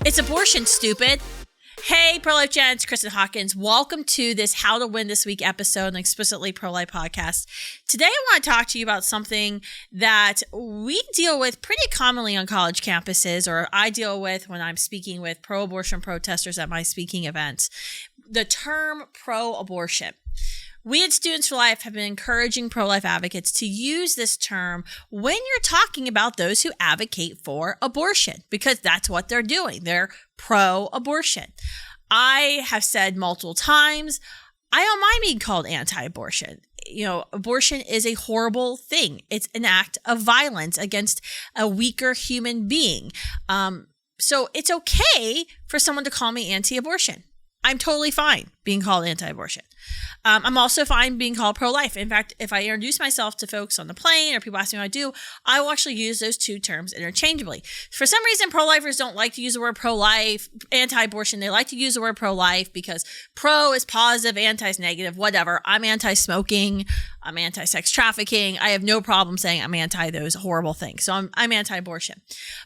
It's abortion, stupid. Hey, pro-life gens, Kristan Hawkins. Welcome to this How to Win This Week episode, an explicitly pro-life podcast. Today, I want to talk to you about something that we deal with pretty commonly on college campuses, or I deal with when I'm speaking with pro-abortion protesters at my speaking events. The term pro-abortion. We at Students for Life have been encouraging pro-life advocates to use this term when you're talking about those who advocate for abortion, because that's what they're doing. They're pro-abortion. I have said multiple times, I don't mind being called anti-abortion. You know, abortion is a horrible thing. It's an act of violence against a weaker human being. So it's okay for someone to call me anti-abortion. I'm totally fine being called anti-abortion. I'm also fine being called pro-life. In fact, if I introduce myself to folks on the plane or people ask me what I do, I will actually use those two terms interchangeably. For some reason, pro-lifers don't like to use the word pro-life, anti-abortion. They like to use the word pro-life because pro is positive, anti is negative, whatever. I'm anti-smoking. I'm anti-sex trafficking. I have no problem saying I'm anti those horrible things. So I'm anti-abortion.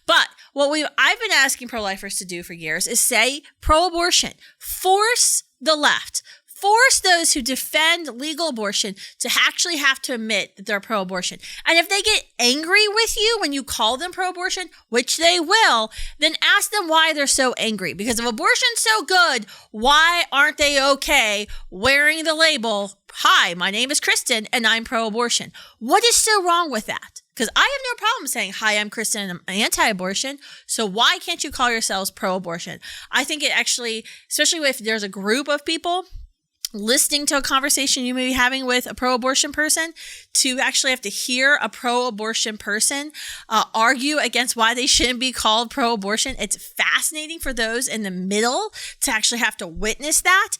But what I've been asking pro-lifers to do for years is say pro-abortion. Force the left. Force those who defend legal abortion to actually have to admit that they're pro-abortion. And if they get angry with you when you call them pro-abortion, which they will, then ask them why they're so angry. Because if abortion's so good, why aren't they okay wearing the label, "Hi, my name is Kristan and I'm pro-abortion"? What is so wrong with that? Because I have no problem saying, "Hi, I'm Kristan and I'm anti-abortion." So why can't you call yourselves pro-abortion? I think it actually, especially if there's a group of people listening to a conversation you may be having with a pro-abortion person, to actually have to hear a pro-abortion person argue against why they shouldn't be called pro-abortion. It's fascinating for those in the middle to actually have to witness that.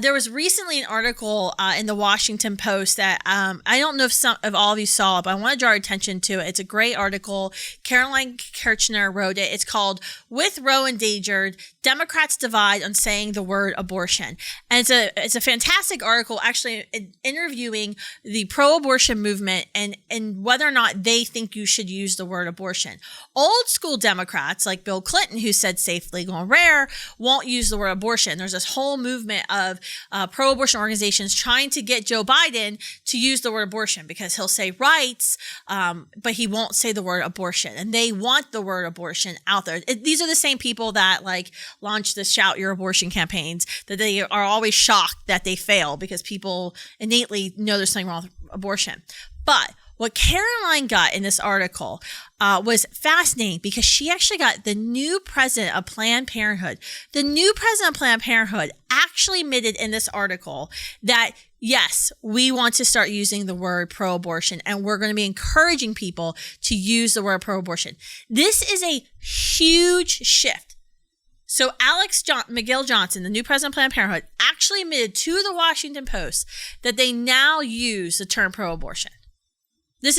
There was recently an article in the Washington Post that I don't know if all of you saw it, but I want to draw your attention to it. It's a great article. Caroline Kirchner wrote it. It's called "With Roe Endangered, Democrats Divide on Saying the Word Abortion." And it's a fantastic article actually interviewing the pro-abortion movement and whether or not they think you should use the word abortion. Old school Democrats like Bill Clinton, who said safe, legal, and rare, won't use the word abortion. There's this whole movement of pro-abortion organizations trying to get Joe Biden to use the word abortion because he'll say rights, but he won't say the word abortion. And they want the word abortion out there. These are the same people that like launch the Shout Your Abortion campaigns, that they are always shocked that they fail because people innately know there's something wrong with abortion. But what Caroline got in this article was fascinating because she actually got the new president of Planned Parenthood. The new president of Planned Parenthood actually admitted in this article that, yes, we want to start using the word pro-abortion, and we're going to be encouraging people to use the word pro-abortion. This is a huge shift. So McGill Johnson, the new president of Planned Parenthood, actually admitted to the Washington Post that they now use the term pro-abortion. This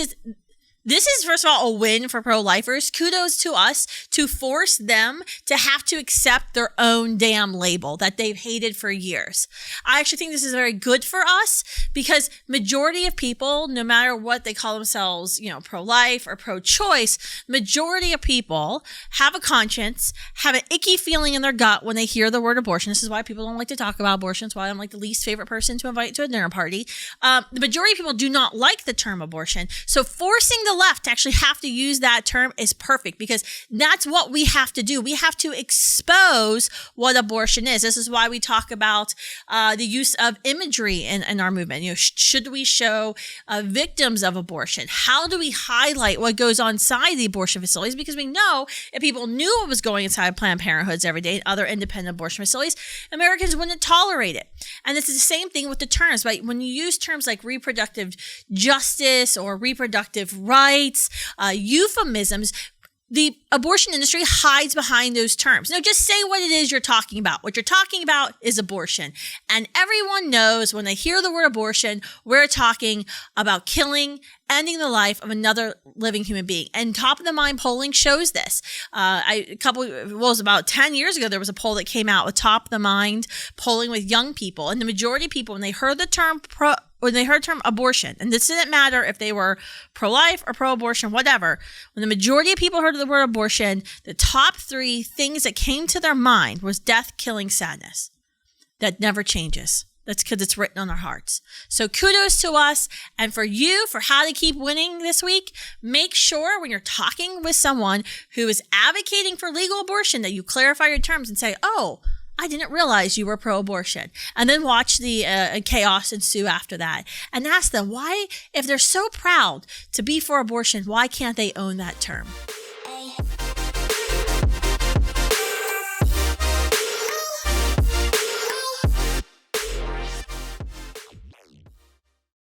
is, first of all, a win for pro-lifers. Kudos to us to force them to have to accept their own damn label that they've hated for years. I actually think this is very good for us because majority of people, no matter what they call themselves, pro-life or pro-choice, majority of people have a conscience, have an icky feeling in their gut when they hear the word abortion. This is why people don't like to talk about abortion. It's why I'm like the least favorite person to invite to a dinner party. The majority of people do not like the term abortion. So forcing the left to actually have to use that term is perfect because that's what we have to do. We have to expose what abortion is. This is why we talk about the use of imagery in our movement. Should we show victims of abortion? How do we highlight what goes on inside the abortion facilities? Because we know if people knew what was going inside Planned Parenthoods every day and other independent abortion facilities, Americans wouldn't tolerate it. And it's the same thing with the terms, right? When you use terms like reproductive justice or reproductive rights, euphemisms, the abortion industry hides behind those terms. No, just say what it is you're talking about. What you're talking about is abortion. And everyone knows when they hear the word abortion, we're talking about killing, ending the life of another living human being. And top of the mind polling shows this. It was about 10 years ago, there was a poll that came out with top of the mind polling with young people. And the majority of people, when they heard the term when they heard the term abortion, and this didn't matter if they were pro-life or pro-abortion, whatever, when the majority of people heard of the word abortion, the top 3 things that came to their mind was death, killing, sadness. That never changes. That's because it's written on our hearts. So kudos to us. And for you, for how to keep winning this week, make sure when you're talking with someone who is advocating for legal abortion that you clarify your terms and say, oh, I didn't realize you were pro-abortion. And then watch the chaos ensue after that. And ask them why, if they're so proud to be for abortion, why can't they own that term?